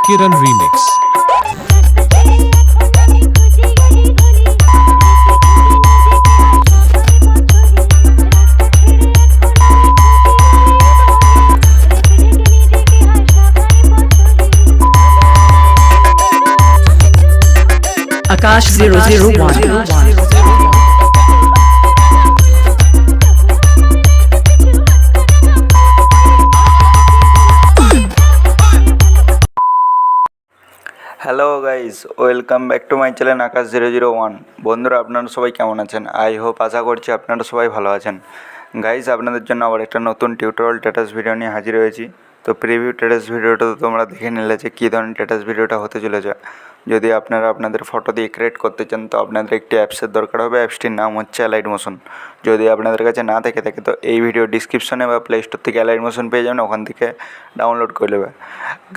Kiran Remix. Akash 001. Hello guys, welcome back to my channel Akash 001। বন্ধুরা, আপনারা সবাই কেমন আছেন? আই হোপ, আশা করছি আপনারা সবাই ভালো আছেন। গাইস, আপনাদের জন্য আবার একটা নতুন টিউটোরিয়াল স্ট্যাটাস ভিডিও নিয়ে হাজির হয়েছি। তো প্রিভিউ স্ট্যাটাস ভিডিওটা তো তোমরা দেখে নিলে যে কী ধরনের স্ট্যাটাস ভিডিওটা হতে চলেছে। যদি আপনারা আপনাদের ফটো দিয়ে ক্রিয়েট করতে চান তো আপনাদের একটি অ্যাপসের দরকার হবে। অ্যাপসটির নাম হচ্ছে অ্যালাইট মোশন। যদি আপনাদের কাছে না থেকে থাকে তো এই ভিডিও ডিসক্রিপশনে বা প্লে স্টোর থেকে অ্যালাইট মোশন পেয়ে যাবেন, ওখান থেকে ডাউনলোড করে নেবে।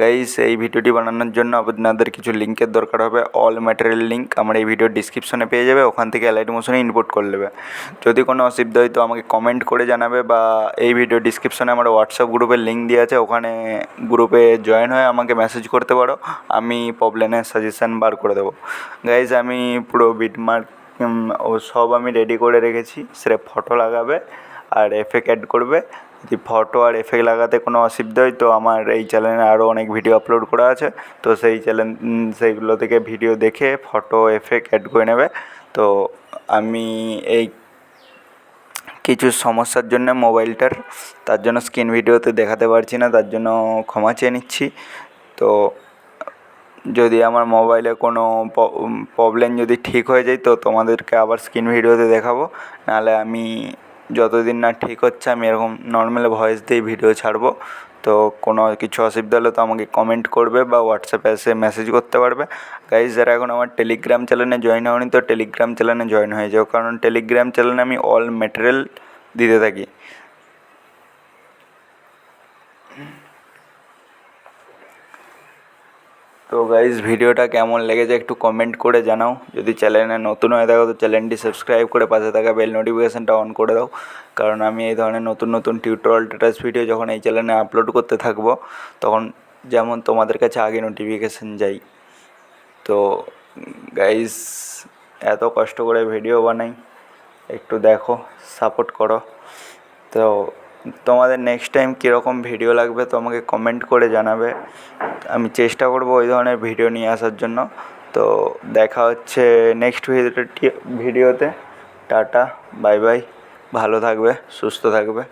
গাইস, এই ভিডিওটি বানানোর জন্য আপনাদের কিছু লিঙ্কের দরকার হবে। অল ম্যাটেরিয়াল লিঙ্ক আমার এই ভিডিওর ডিসক্রিপশনে পেয়ে যাবে, ওখান থেকে অ্যালাইট মোশনে ইনপুট করে নেবে। যদি কোনো অসুবিধা হয় তো আমাকে কমেন্ট করে জানাবে, বা এই ভিডিও ডিসক্রিপশনে আমার হোয়াটসঅ্যাপ গ্রুপের লিঙ্ক দেওয়া আছে, ওখানে গ্রুপে জয়েন হয়ে আমাকে মেসেজ করতে পারো। আমি প্রবলেমের সাজেশান বার করে দেবো। গাইজ, আমি পুরো বিটমার্ক ও সব আমি রেডি করে রেখেছি। সেটা ফটো লাগাবে আর এফেক্ট অ্যাড করবে। যদি ফটো আর এফেক্ট লাগাতে কোনো অসুবিধা হয় তো আমার এই চ্যানেলে আরও অনেক ভিডিও আপলোড করা আছে। তো সেইগুলো থেকে ভিডিও দেখে ফটো এফেক্ট অ্যাড করে নেবে। তো আমি এই কিছু সমস্যার জন্য মোবাইলটার, তার জন্য স্ক্রিন ভিডিওতে দেখাতে পারছি না, তার জন্য ক্ষমা চেয়ে নিচ্ছি। তো যদি আমার মোবাইলে কোনো প্রবলেম যদি ঠিক হয়ে যায় তো তোমাদেরকে আবার স্ক্রিন ভিডিওতে দেখাবো। নাহলে আমি যতদিন না ঠিক হচ্ছে আমি এরকম নর্মাল ভয়েস দিয়েই ভিডিও ছাড়বো। তো কোনো কিছু অসুবিধা হলে তো আমাকে কমেন্ট করবে বা হোয়াটসঅ্যাপে এসে মেসেজ করতে পারবে। গাইজ, যারা এখন আমার টেলিগ্রাম চ্যানেলে জয়েন হয়নি তো টেলিগ্রাম চ্যানেলে জয়েন হয়ে যাও, কারণ টেলিগ্রাম চ্যানেলে আমি অল ম্যাটেরিয়াল দিতে থাকি। তো গাইজ, ভিডিওটা কেমন লেগেছে একটু কমেন্ট করে জানাও। যদি চ্যানেলে নতুন হয়ে থাকো তো চ্যানেলটি সাবস্ক্রাইব করে পাশে থাকা বেল নোটিফিকেশানটা অন করে দাও, কারণ আমি এই ধরনের নতুন নতুন টিউটোরিয়াল স্ট্যাটাস ভিডিও যখন এই চ্যানেলে আপলোড করতে থাকবো তখন যেমন তোমাদের কাছে আগে নোটিফিকেশান যাই। তো গাইজ, এত কষ্ট করে ভিডিও বানাই, একটু দেখো, সাপোর্ট করো। তো তোমাদের নেক্সট টাইম কীরকম ভিডিও লাগবে তো আমাকে কমেন্ট করে জানাবে। আমি চেষ্টা করব ওই ধরনের ভিডিও নিয়ে আসার জন্য। তো দেখা হচ্ছে নেক্সট ভিডিওতে। টাটা, বাই বাই, ভালো থাকবে, সুস্থ থাকবে।